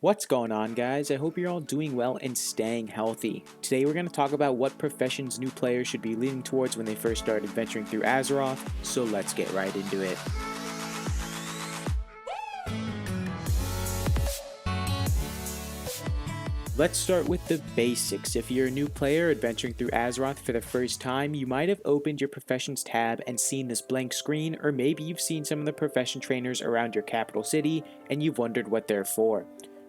What's going on, guys? I hope you're all doing well and staying healthy. Today we're going to talk about what professions new players should be leaning towards when they first start adventuring through Azeroth, so let's get right into it. Let's start with the basics. If you're a new player adventuring through Azeroth for the first time, you might have opened your professions tab and seen this blank screen, or maybe you've seen some of the profession trainers around your capital city and you've wondered what they're for.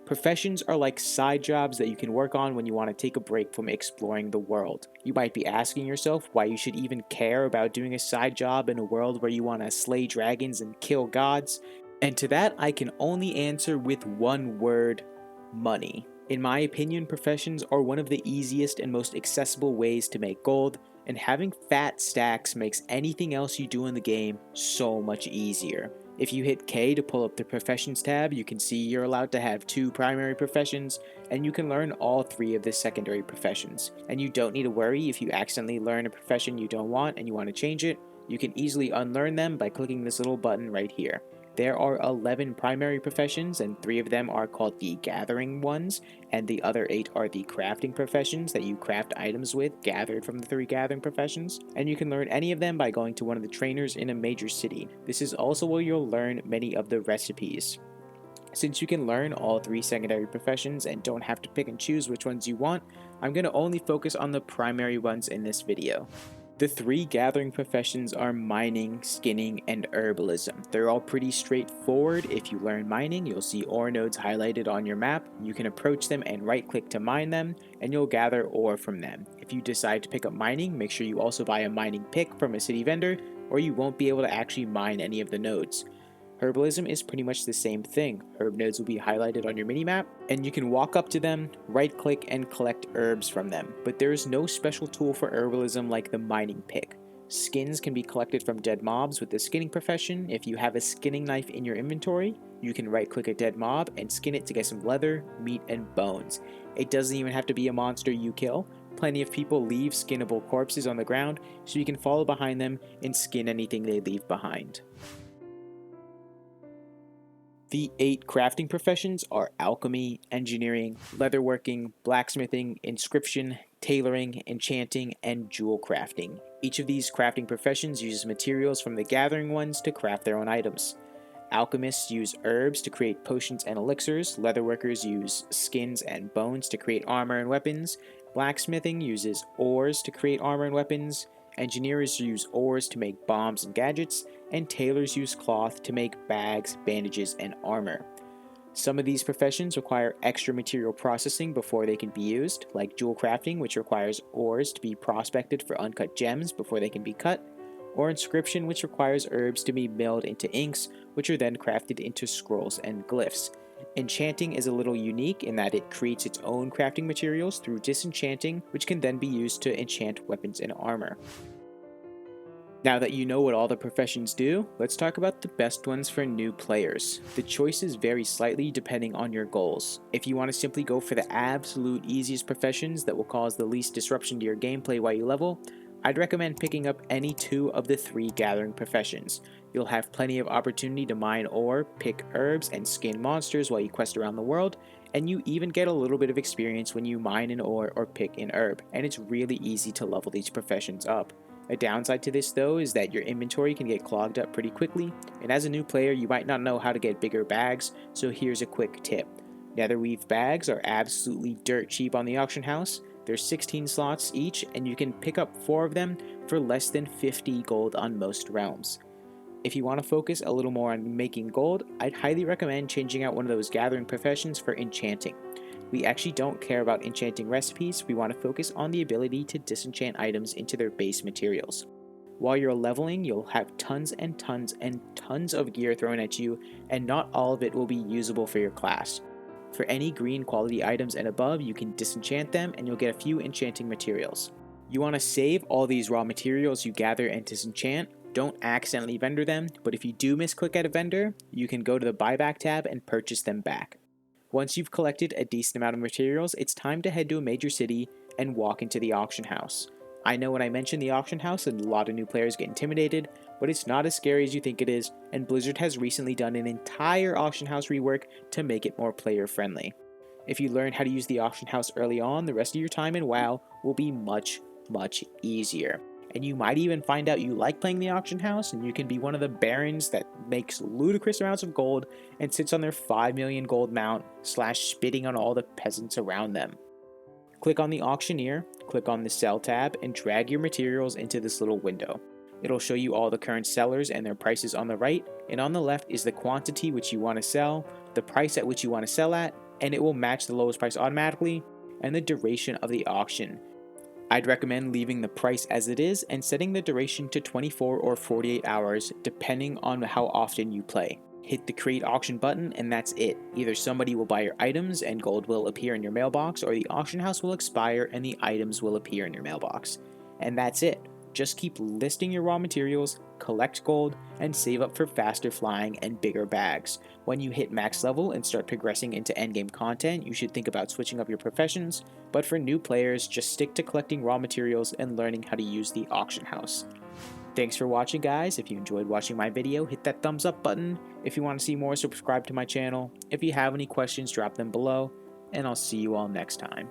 Professions are like side jobs that you can work on when you want to take a break from exploring the world. You might be asking yourself why you should even care about doing a side job in a world where you want to slay dragons and kill gods. And to that, I can only answer with one word: money. In my opinion, professions are one of the easiest and most accessible ways to make gold, and having fat stacks makes anything else you do in the game so much easier. If you hit K to pull up the professions tab, you can see you're allowed to have 2 primary professions, and you can learn all 3 of the secondary professions. And you don't need to worry if you accidentally learn a profession you don't want and you want to change it. You can easily unlearn them by clicking this little button right here. There are 11 primary professions, and 3 of them are called the gathering ones, and the other 8 are the crafting professions that you craft items with gathered from the 3 gathering professions, and you can learn any of them by going to one of the trainers in a major city. This is also where you'll learn many of the recipes. Since you can learn all 3 secondary professions and don't have to pick and choose which ones you want, I'm going to only focus on the primary ones in this video. The 3 gathering professions are mining, skinning, and herbalism. They're all pretty straightforward. If you learn mining, you'll see ore nodes highlighted on your map. You can approach them and right-click to mine them, and you'll gather ore from them. If you decide to pick up mining, make sure you also buy a mining pick from a city vendor, or you won't be able to actually mine any of the nodes. Herbalism is pretty much the same thing. Herb nodes will be highlighted on your minimap, and you can walk up to them, right-click, and collect herbs from them. But there is no special tool for herbalism like the mining pick. Skins can be collected from dead mobs with the skinning profession. If you have a skinning knife in your inventory, you can right-click a dead mob and skin it to get some leather, meat, and bones. It doesn't even have to be a monster you kill. Plenty of people leave skinnable corpses on the ground, so you can follow behind them and skin anything they leave behind. The 8 crafting professions are alchemy, engineering, leatherworking, blacksmithing, inscription, tailoring, enchanting, and jewel crafting. Each of these crafting professions uses materials from the gathering ones to craft their own items. Alchemists use herbs to create potions and elixirs, leatherworkers use skins and bones to create armor and weapons, blacksmithing uses ores to create armor and weapons, engineers use ores to make bombs and gadgets, and tailors use cloth to make bags, bandages, and armor. Some of these professions require extra material processing before they can be used, like jewel crafting, which requires ores to be prospected for uncut gems before they can be cut, or inscription, which requires herbs to be milled into inks, which are then crafted into scrolls and glyphs. Enchanting is a little unique in that it creates its own crafting materials through disenchanting, which can then be used to enchant weapons and armor. Now that you know what all the professions do, let's talk about the best ones for new players. The choices vary slightly depending on your goals. If you want to simply go for the absolute easiest professions that will cause the least disruption to your gameplay while you level, I'd recommend picking up any 2 of the 3 gathering professions. You'll have plenty of opportunity to mine ore, pick herbs, and skin monsters while you quest around the world, and you even get a little bit of experience when you mine an ore or pick an herb, and it's really easy to level these professions up. A downside to this though is that your inventory can get clogged up pretty quickly, and as a new player you might not know how to get bigger bags, so here's a quick tip. Netherweave bags are absolutely dirt cheap on the auction house. There's 16 slots each, and you can pick up 4 of them for less than 50 gold on most realms. If you want to focus a little more on making gold, I'd highly recommend changing out one of those gathering professions for enchanting. We actually don't care about enchanting recipes, we want to focus on the ability to disenchant items into their base materials. While you're leveling, you'll have tons and tons and tons of gear thrown at you, and not all of it will be usable for your class. For any green quality items and above, you can disenchant them and you'll get a few enchanting materials. You want to save all these raw materials you gather and disenchant. Don't accidentally vendor them, but if you do misclick at a vendor, you can go to the buyback tab and purchase them back. Once you've collected a decent amount of materials, it's time to head to a major city and walk into the auction house. I know when I mention the auction house, a lot of new players get intimidated, but it's not as scary as you think it is, and Blizzard has recently done an entire auction house rework to make it more player friendly. If you learn how to use the auction house early on, the rest of your time in WoW will be much easier. And you might even find out you like playing the auction house, and you can be one of the barons that makes ludicrous amounts of gold and sits on their 5 million gold mount / spitting on all the peasants around them. Click on the auctioneer, click on the sell tab, and drag your materials into this little window. It'll show you all the current sellers and their prices on the right, and on the left is the quantity which you want to sell, the price at which you want to sell at, and it will match the lowest price automatically, and the duration of the auction. I'd recommend leaving the price as it is and setting the duration to 24 or 48 hours depending on how often you play. Hit the create auction button and that's it. Either somebody will buy your items and gold will appear in your mailbox, or the auction house will expire and the items will appear in your mailbox. And that's it. Just keep listing your raw materials, collect gold, and save up for faster flying and bigger bags. When you hit max level and start progressing into endgame content, you should think about switching up your professions, but for new players, just stick to collecting raw materials and learning how to use the auction house. Thanks for watching, guys. If you enjoyed watching my video, hit that thumbs up button. If you want to see more, subscribe to my channel. If you have any questions, drop them below, and I'll see you all next time.